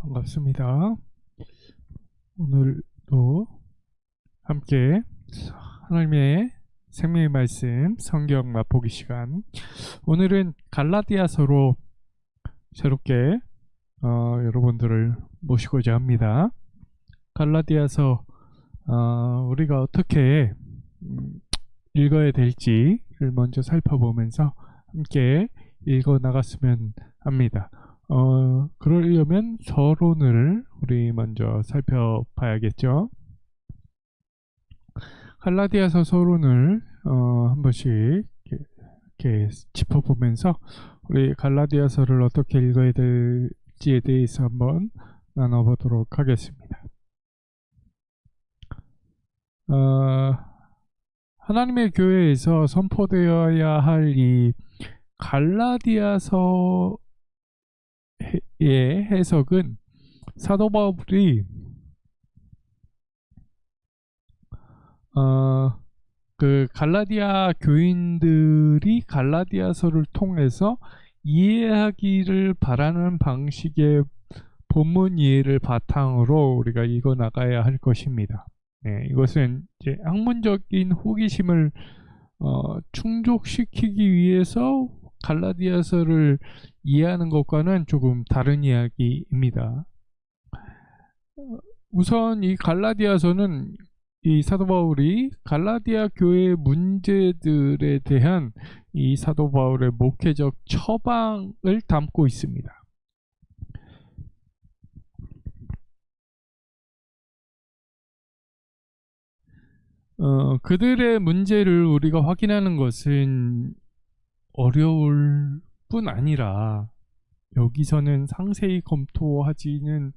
반갑습니다. 오늘도 함께 하나님의 생명의 말씀 성경 맛보기 시간. 오늘은 갈라디아서로 새롭게 여러분들을 모시고자 합니다. 갈라디아서 우리가 어떻게 읽어야 될지를 먼저 살펴보면서 함께 읽어 나갔으면 합니다. 그러려면 서론을 우리 먼저 살펴봐야겠죠. 갈라디아서 서론을 한 번씩 이렇게 짚어보면서 우리 갈라디아서를 어떻게 읽어야 될지에 대해서 한번 나눠보도록 하겠습니다. 하나님의 교회에서 선포되어야 할 이 갈라디아서 의 해석은 사도 바울이 그 갈라디아 교인들이 갈라디아서를 통해서 이해하기를 바라는 방식의 본문 이해를 바탕으로 우리가 읽어 나가야 할 것입니다. 네, 이것은 이제 학문적인 호기심을 충족시키기 위해서 갈라디아서를 이해하는 것과는 조금 다른 이야기입니다. 우선 이 갈라디아서는 이 사도 바울이 갈라디아 교회의 문제들에 대한 이 사도 바울의 목회적 처방을 담고 있습니다. 그들의 문제를 우리가 확인하는 것은 어려울 뿐 아니라 여기서는 상세히 검토하지는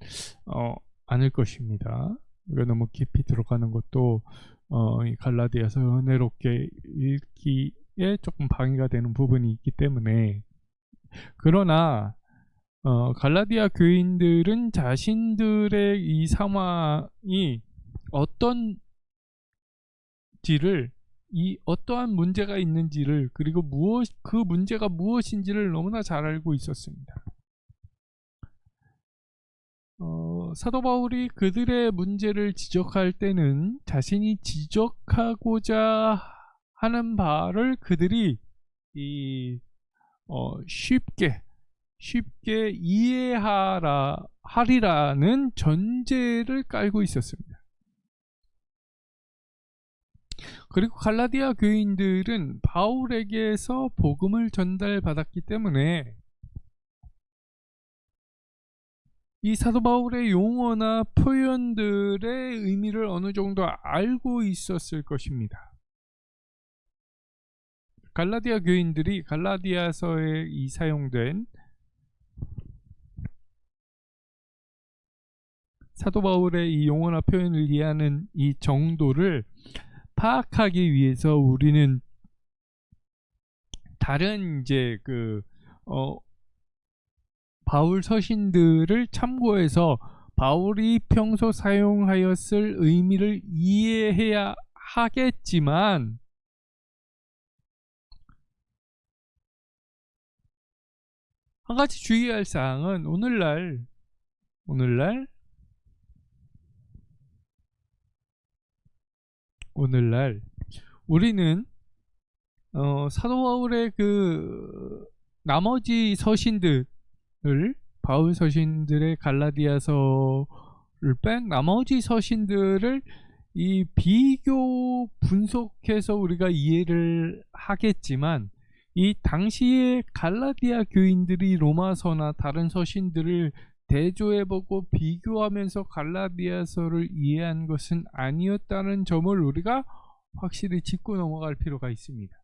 않을 것입니다. 우리가 너무 깊이 들어가는 것도 이 갈라디아서 은혜롭게 읽기에 조금 방해가 되는 부분이 있기 때문에, 그러나 갈라디아 교인들은 자신들의 이 상황이 어떠한 문제가 있는지를, 그리고 그 문제가 무엇인지를 너무나 잘 알고 있었습니다. 사도 바울이 그들의 문제를 지적할 때는 자신이 지적하고자 하는 바를 그들이 쉽게 이해하리라는 전제를 깔고 있었습니다. 그리고 갈라디아 교인들은 바울에게서 복음을 전달받았기 때문에 이 사도 바울의 용어나 표현들의 의미를 어느 정도 알고 있었을 것입니다. 갈라디아 교인들이 갈라디아서에 이 사용된 사도 바울의 이 용어나 표현을 이해하는 이 정도를 파악하기 위해서 우리는 다른 이제 바울 서신들을 참고해서 바울이 평소 사용하였을 의미를 이해해야 하겠지만, 한 가지 주의할 사항은 오늘날 우리는 사도 바울의 그 나머지 서신들, 바울 서신들의 갈라디아서를 뺀 나머지 서신들을 이 비교 분석해서 우리가 이해를 하겠지만, 이 당시에 갈라디아 교인들이 로마서나 다른 서신들을 대조해보고 비교하면서 갈라디아서를 이해한 것은 아니었다는 점을 우리가 확실히 짚고 넘어갈 필요가 있습니다.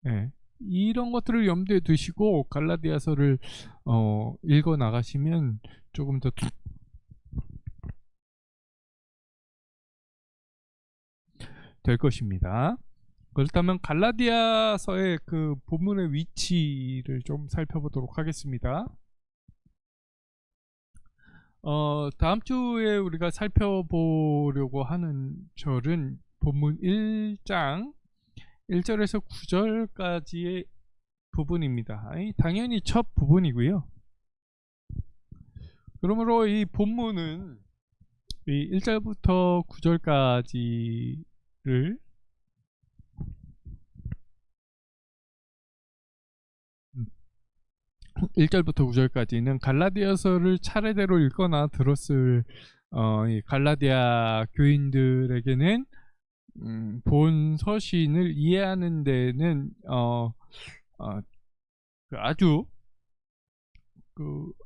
네. 이런 것들을 염두에 두시고 갈라디아서를 읽어 나가시면 조금 더 될 것입니다. 그렇다면 갈라디아서의 그 본문의 위치를 좀 살펴보도록 하겠습니다. 다음 주에 우리가 살펴보려고 하는 절은 본문 1장 1절에서 9절까지의 부분입니다. 당연히 첫 부분이고요. 그러므로 이 본문은 이 1절부터 9절까지를 1절부터 9절까지는 갈라디아서를 차례대로 읽거나 들었을 이 갈라디아 교인들에게는 본 서신을 이해하는 데는 아주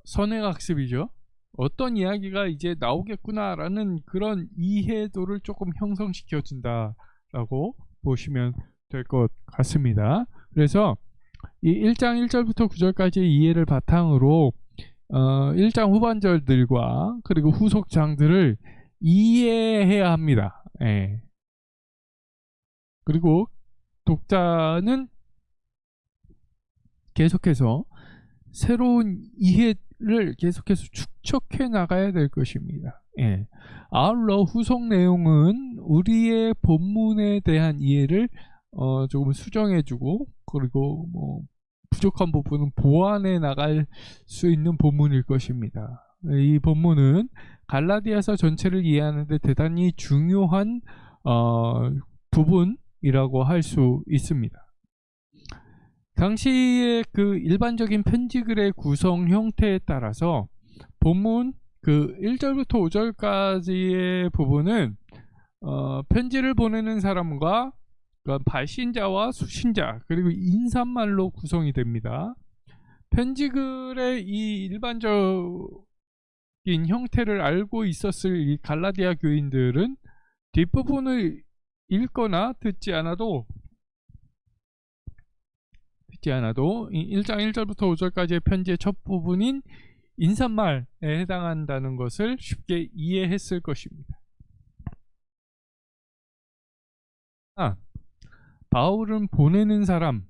선행학습이죠. 어떤 이야기가 이제 나오겠구나라는 그런 이해도를 조금 형성시켜 준다라고 보시면 될 것 같습니다. 그래서 이 1장 1절부터 9절까지의 이해를 바탕으로 1장 후반절들과 그리고 후속장들을 이해해야 합니다. 예. 그리고 독자는 계속해서 새로운 이해를 계속해서 축적해 나가야 될 것입니다. 예. 아울러 후속 내용은 우리의 본문에 대한 이해를 조금 수정해주고 그리고 뭐 부족한 부분은 보완해 나갈 수 있는 본문일 것입니다. 이 본문은 갈라디아서 전체를 이해하는 데 대단히 중요한 부분이라고 할 수 있습니다. 당시의 그 일반적인 편지글의 구성 형태에 따라서 본문 그 1절부터 5절까지의 부분은 편지를 보내는 사람과 그러니까 발신자와 수신자 그리고 인사말로 구성이 됩니다. 편지글의 이 일반적인 형태를 알고 있었을 이 갈라디아 교인들은 뒷부분을 읽거나 듣지 않아도 1장 1절부터 5절까지의 편지의 첫 부분인 인사말에 해당한다는 것을 쉽게 이해했을 것입니다. 바울은 보내는 사람인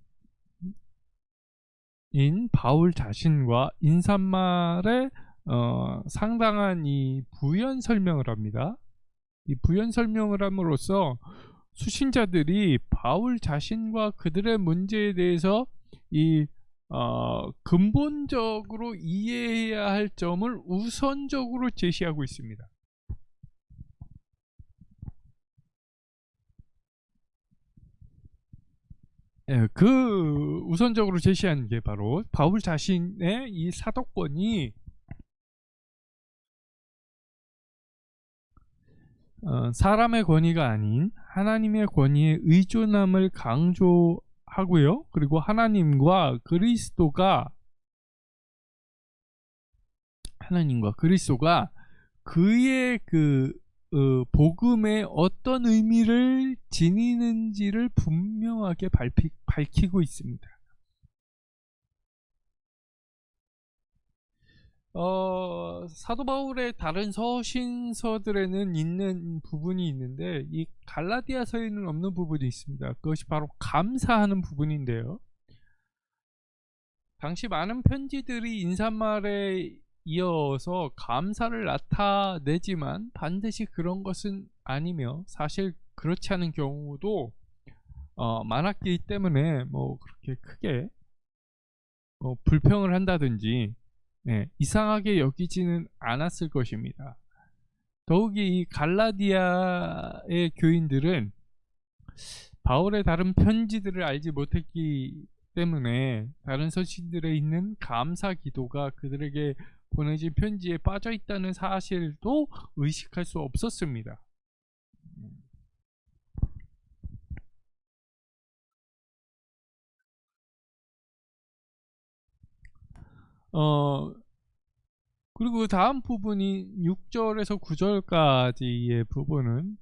바울 자신과 인사말에 상당한 이 부연 설명을 합니다. 이 부연 설명을 함으로써 수신자들이 바울 자신과 그들의 문제에 대해서 이 근본적으로 이해해야 할 점을 우선적으로 제시하고 있습니다. 예, 그 우선적으로 제시하는 게 바로 바울 자신의 이 사도권이 사람의 권위가 아닌 하나님의 권위에 의존함을 강조하고요. 그리고 하나님과 그리스도가 그의 그 복음에 어떤 의미를 지니는지를 분명하게 밝히고 있습니다. 사도 바울의 다른 서신서들에는 있는 부분이 있는데 이 갈라디아서에는 없는 부분이 있습니다. 그것이 바로 감사하는 부분인데요. 당시 많은 편지들이 인사말에 이어서 감사를 나타내지만 반드시 그런 것은 아니며 사실 그렇지 않은 경우도 많았기 때문에 뭐 그렇게 크게 불평을 한다든지 이상하게 여기지는 않았을 것입니다. 더욱이 이 갈라디아의 교인들은 바울의 다른 편지들을 알지 못했기 때문에 다른 서신들에 있는 감사 기도가 그들에게 보내진 편지에 빠져 있다는 사실도 의식할 수 없었습니다. 그리고 다음 부분이 6절에서 9절까지의 부분은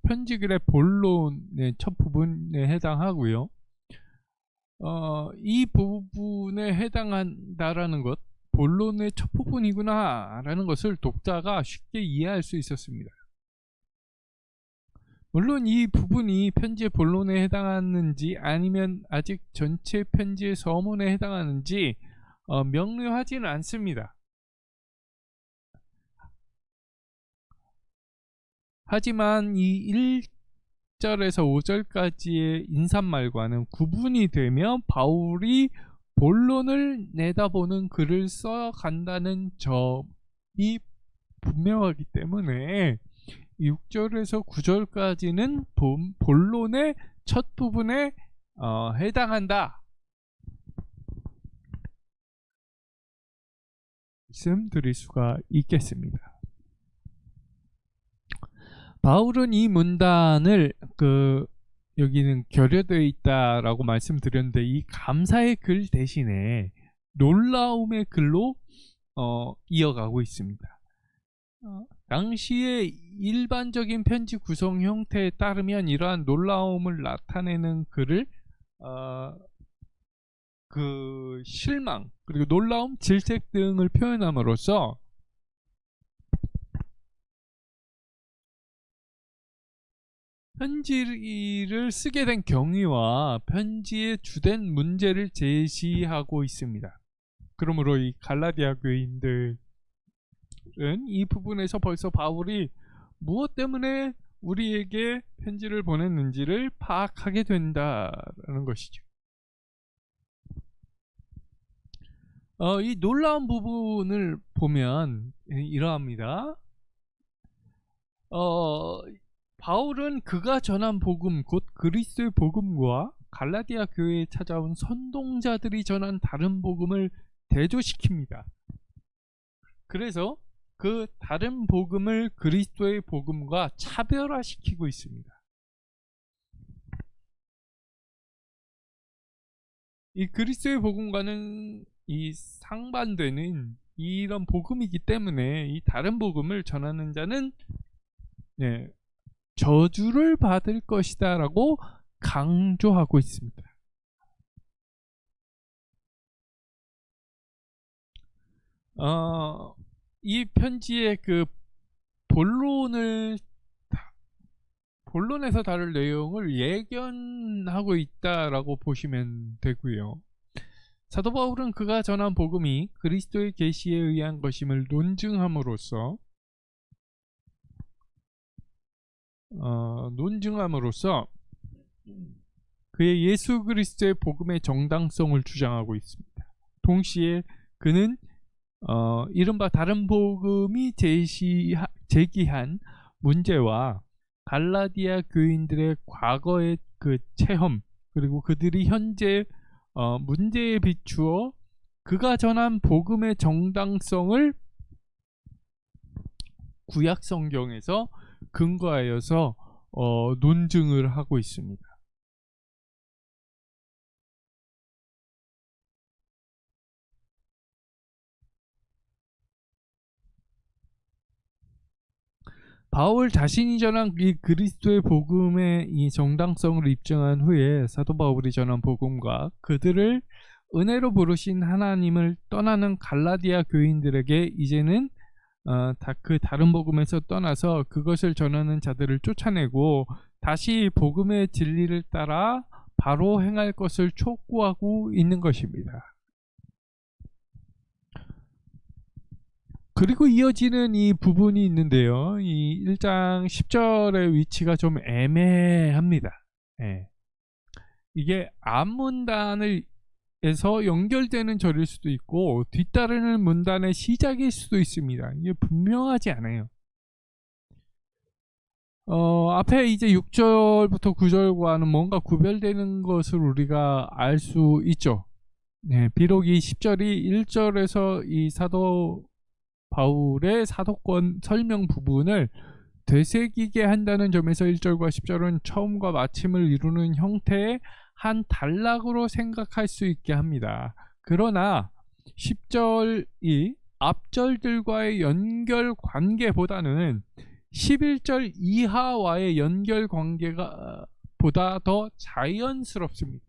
편지글의 본론의 첫 부분에 해당하고요. 이 부분에 해당한다라는 것, 본론의 첫 부분이구나 라는 것을 독자가 쉽게 이해할 수 있었습니다. 물론 이 부분이 편지의 본론에 해당하는지 아니면 아직 전체 편지의 서문에 해당하는지 명료하지는 않습니다. 하지만 이 1절에서 5절까지의 인사말과는 구분이 되며 바울이 본론을 내다보는 글을 써간다는 이 분명하기 때문에 6절에서 9절까지는 본론의 첫 부분에 해당한다 말씀드릴 수가 있겠습니다. 바울은 이 문단을 여기는 결여되어 있다라고 말씀드렸는데 이 감사의 글 대신에 놀라움의 글로 이어가고 있습니다. 당시의 일반적인 편지 구성 형태에 따르면 이러한 놀라움을 나타내는 글을 그 실망 그리고 놀라움, 질색 등을 표현함으로써 편지를 쓰게 된 경위와 편지의 주된 문제를 제시하고 있습니다. 그러므로 이 갈라디아 교인들은 이 부분에서 벌써 바울이 무엇 때문에 우리에게 편지를 보냈는지를 파악하게 된다는 것이죠. 이 놀라운 부분을 보면 이러합니다. 바울은 그가 전한 복음 곧 그리스도의 복음과 갈라디아 교회에 찾아온 선동자들이 전한 다른 복음을 대조시킵니다. 그래서 그 다른 복음을 그리스도의 복음과 차별화시키고 있습니다. 이 그리스도의 복음과는 이 상반되는 이런 복음이기 때문에 이 다른 복음을 전하는 자는 저주를 받을 것이다 라고 강조하고 있습니다. 이 편지의 그 본론에서 다룰 내용을 예견하고 있다라고 보시면 되고요. 사도 바울은 그가 전한 복음이 그리스도의 계시에 의한 것임을 논증함으로써 그의 예수 그리스도의 복음의 정당성을 주장하고 있습니다. 동시에 그는 이른바 다른 복음이 제기한 문제와 갈라디아 교인들의 과거의 그 체험 그리고 그들이 현재 문제에 비추어 그가 전한 복음의 정당성을 구약 성경에서 근거하여서 논증을 하고 있습니다. 바울 자신이 전한 이 그리스도의 복음의 이 정당성을 입증한 후에 사도 바울이 전한 복음과 그들을 은혜로 부르신 하나님을 떠나는 갈라디아 교인들에게 이제는 그 다른 복음에서 떠나서 그것을 전하는 자들을 쫓아내고 다시 복음의 진리를 따라 바로 행할 것을 촉구하고 있는 것입니다. 그리고 이어지는 이 부분이 있는데요. 이 1장 10절의 위치가 좀 애매합니다. 이게 앞문단에서 연결되는 절일 수도 있고 뒤따르는 문단의 시작일 수도 있습니다. 이게 분명하지 않아요. 앞에 이제 6절부터 9절과는 뭔가 구별되는 것을 우리가 알 수 있죠. 비록 이 10절이 1절에서 이 사도 바울의 사도권 설명 부분을 되새기게 한다는 점에서 1절과 10절은 처음과 마침을 이루는 형태의 한 단락으로 생각할 수 있게 합니다. 그러나 10절이 앞절들과의 연결 관계보다는 11절 이하와의 연결 관계가 보다 더 자연스럽습니다.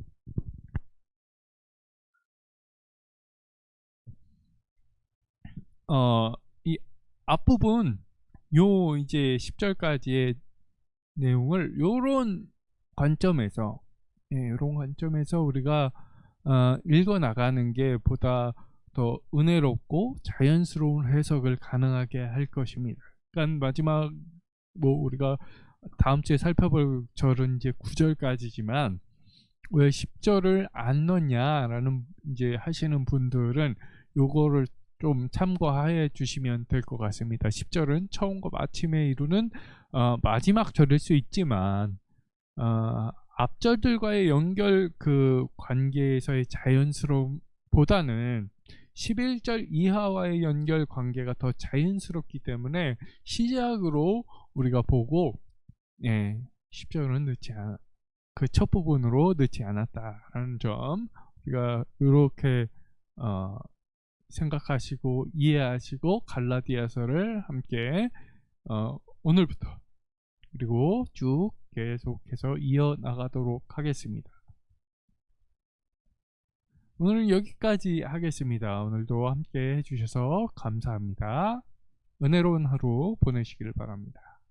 이 앞부분 이제 10절까지의 내용을 요런 관점에서 우리가 읽어 나가는 게 보다 더 은혜롭고 자연스러운 해석을 가능하게 할 것입니다. 그러니까 마지막 우리가 다음 주에 살펴볼 절은 이제 9절까지지만 왜 10절을 안 넣냐라는 이제 하시는 분들은 요거를 좀 참고해 주시면 될 것 같습니다. 10절은 처음과 마침에 이루는 마지막 절일 수 있지만 앞절들과의 연결 그 관계에서의 자연스러움보다는 11절 이하와의 연결 관계가 더 자연스럽기 때문에 시작으로 우리가 보고 10절은 넣지 않 그 첫 부분으로 넣지 않았다라는 점 우리가 이렇게 생각하시고 이해하시고 갈라디아서를 함께 오늘부터 그리고 쭉 계속해서 이어나가도록 하겠습니다. 오늘은 여기까지 하겠습니다. 오늘도 함께 해주셔서 감사합니다. 은혜로운 하루 보내시길 바랍니다.